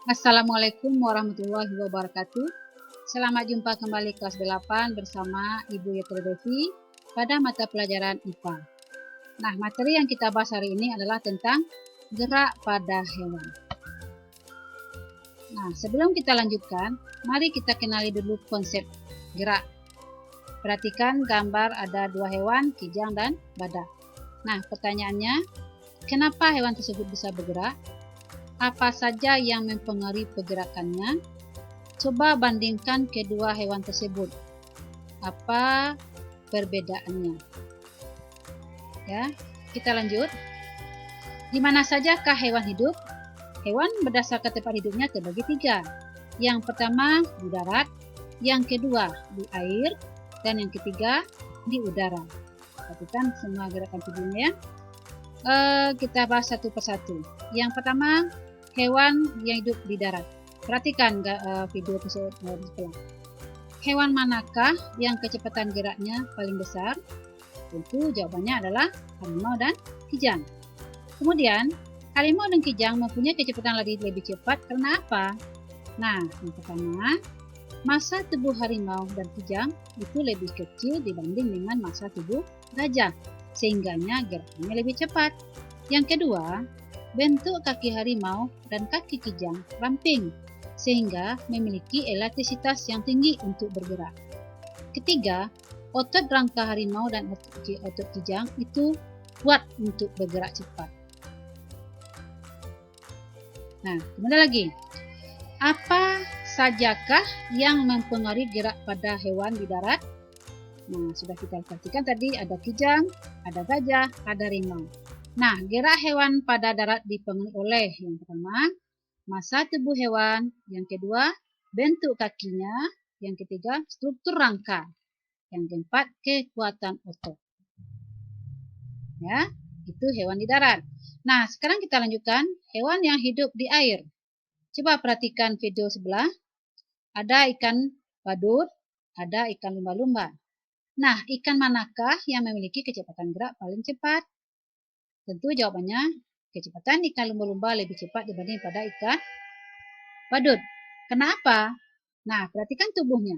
Assalamualaikum warahmatullahi wabarakatuh. Selamat jumpa kembali kelas 8 bersama Ibu Yetra Devi pada mata pelajaran IPA. Nah, materi yang kita bahas hari ini adalah tentang gerak pada hewan. Nah, sebelum kita lanjutkan, mari kita kenali dulu konsep gerak. Perhatikan gambar ada dua hewan, kijang dan badak. Nah, pertanyaannya, kenapa hewan tersebut bisa bergerak? Apa saja yang mempengaruhi pergerakannya? Coba bandingkan kedua hewan tersebut. Apa perbedaannya? Ya, kita lanjut. Di mana sajakah hewan hidup? Hewan berdasarkan tempat hidupnya terbagi tiga. Yang pertama di darat, yang kedua di air, dan yang ketiga di udara. Perhatikan semua gerakan tubuhnya. Kita bahas satu persatu. Yang pertama, hewan yang hidup di darat. Perhatikan video tersebut di sebelah. Hewan manakah yang kecepatan geraknya paling besar? Tentu jawabannya adalah harimau dan kijang. Kemudian, harimau dan kijang mempunyai kecepatan lari lebih cepat karena apa? Nah, yang pertama, massa tubuh harimau dan kijang itu lebih kecil dibanding dengan massa tubuh gajah, sehingganya gerakannya lebih cepat. Yang kedua, bentuk kaki harimau dan kaki kijang ramping, sehingga memiliki elastisitas yang tinggi untuk bergerak. Ketiga, otot rangka harimau dan otot kijang itu kuat untuk bergerak cepat. Nah, kemudian lagi, apa sajakah yang mempengaruhi gerak pada hewan di darat? Nah, sudah kita perhatikan tadi ada kijang, ada gajah, ada harimau. Nah, gerak hewan pada darat dipengaruhi oleh yang pertama, massa tubuh hewan, yang kedua, bentuk kakinya, yang ketiga, struktur rangka, yang keempat, kekuatan otot. Ya, itu hewan di darat. Nah, sekarang kita lanjutkan hewan yang hidup di air. Coba perhatikan video sebelah. Ada ikan badut, ada ikan lumba-lumba. Nah, ikan manakah yang memiliki kecepatan gerak paling cepat? Tentu jawabannya, kecepatan ikan lumba-lumba lebih cepat dibanding pada ikan badut. Kenapa? Nah, perhatikan tubuhnya.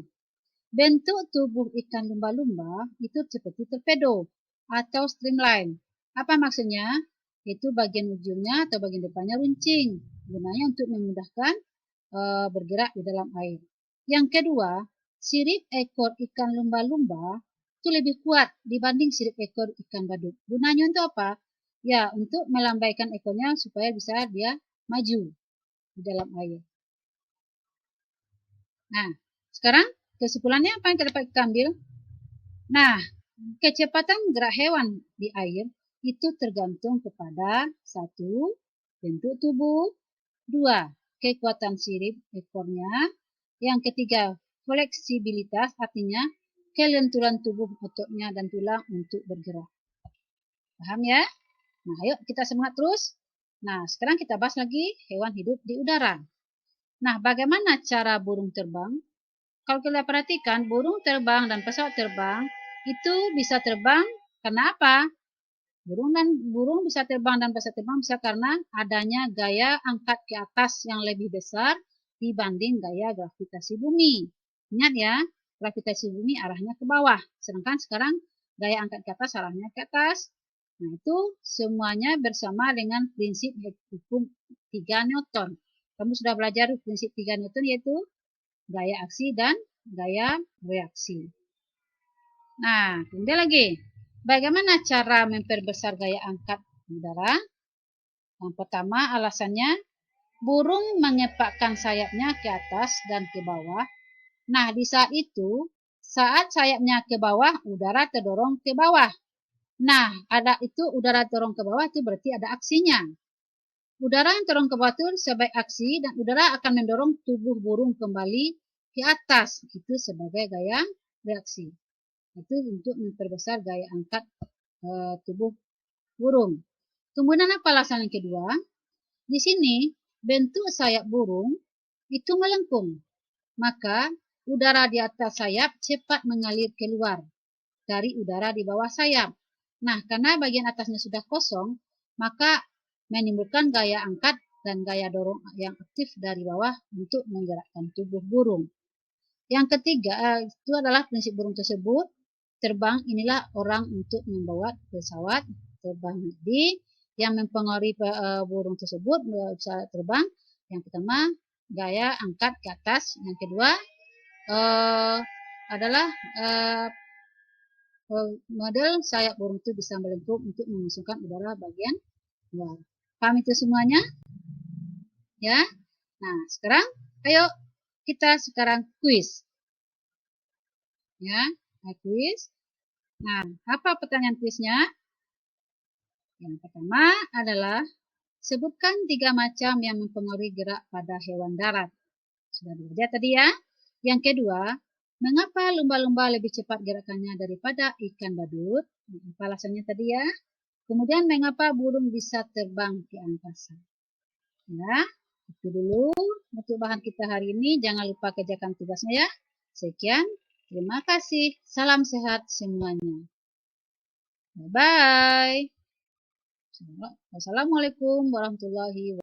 Bentuk tubuh ikan lumba-lumba itu seperti torpedo atau streamline. Apa maksudnya? Itu bagian ujungnya atau bagian depannya runcing. Gunanya untuk memudahkan bergerak di dalam air. Yang kedua, sirip ekor ikan lumba-lumba itu lebih kuat dibanding sirip ekor ikan badut. Gunanya untuk apa? Ya, untuk melambaikan ekornya supaya bisa dia maju di dalam air. Nah, sekarang kesimpulannya apa yang dapat kita ambil? Nah, kecepatan gerak hewan di air itu tergantung kepada satu, bentuk tubuh, dua, kekuatan sirip ekornya, yang ketiga, fleksibilitas artinya kelenturan tubuh ototnya dan tulang untuk bergerak. Paham ya? Nah, ayo kita semangat terus. Nah, sekarang kita bahas lagi hewan hidup di udara. Nah, bagaimana cara burung terbang? Kalau kita perhatikan, burung terbang dan pesawat terbang itu bisa terbang karena apa? Burung bisa terbang dan pesawat terbang bisa karena adanya gaya angkat ke atas yang lebih besar dibanding gaya gravitasi bumi. Ingat ya, gravitasi bumi arahnya ke bawah, sedangkan sekarang gaya angkat ke atas arahnya ke atas. Nah, itu semuanya bersama dengan prinsip hukum 3 Newton. Kamu sudah belajar prinsip 3 Newton yaitu gaya aksi dan gaya reaksi. Nah, kemudian lagi, bagaimana cara memperbesar gaya angkat udara? Yang pertama, alasannya burung mengepakkan sayapnya ke atas dan ke bawah. Nah, di saat itu, saat sayapnya ke bawah, udara terdorong ke bawah. Nah, ada itu udara terdorong ke bawah itu berarti ada aksinya. Udara yang terdorong ke bawah itu sebagai aksi dan udara akan mendorong tubuh burung kembali ke atas. Itu sebagai gaya reaksi. Itu untuk memperbesar gaya angkat tubuh burung. Kemudian apa alasan yang kedua? Di sini bentuk sayap burung itu melengkung. Maka udara di atas sayap cepat mengalir keluar dari udara di bawah sayap. Nah, karena bagian atasnya sudah kosong, maka menimbulkan gaya angkat dan gaya dorong yang aktif dari bawah untuk menggerakkan tubuh burung. Yang ketiga, itu adalah prinsip burung tersebut. Terbang inilah orang untuk membawa pesawat terbang. Jadi, yang mempengaruhi burung tersebut bisa terbang. Yang pertama, gaya angkat ke atas. Yang kedua, adalah model sayap burung itu bisa melengkung untuk memasukkan udara bagian luar. Paham itu semuanya? Ya. Nah, sekarang ayo kita sekarang kuis. Ya, kuis. Nah, apa pertanyaan kuisnya? Yang pertama adalah sebutkan 3 macam yang mempengaruhi gerak pada hewan darat. Sudah belajar tadi ya. Yang kedua, mengapa lumba-lumba lebih cepat gerakannya daripada ikan badut? Apa alasannya tadi ya? Kemudian mengapa burung bisa terbang di angkasa? Ya, itu dulu untuk bahan kita hari ini. Jangan lupa kerjakan tugasnya ya. Sekian, terima kasih. Salam sehat semuanya. Bye-bye. Wassalamualaikum warahmatullahi wabarakatuh.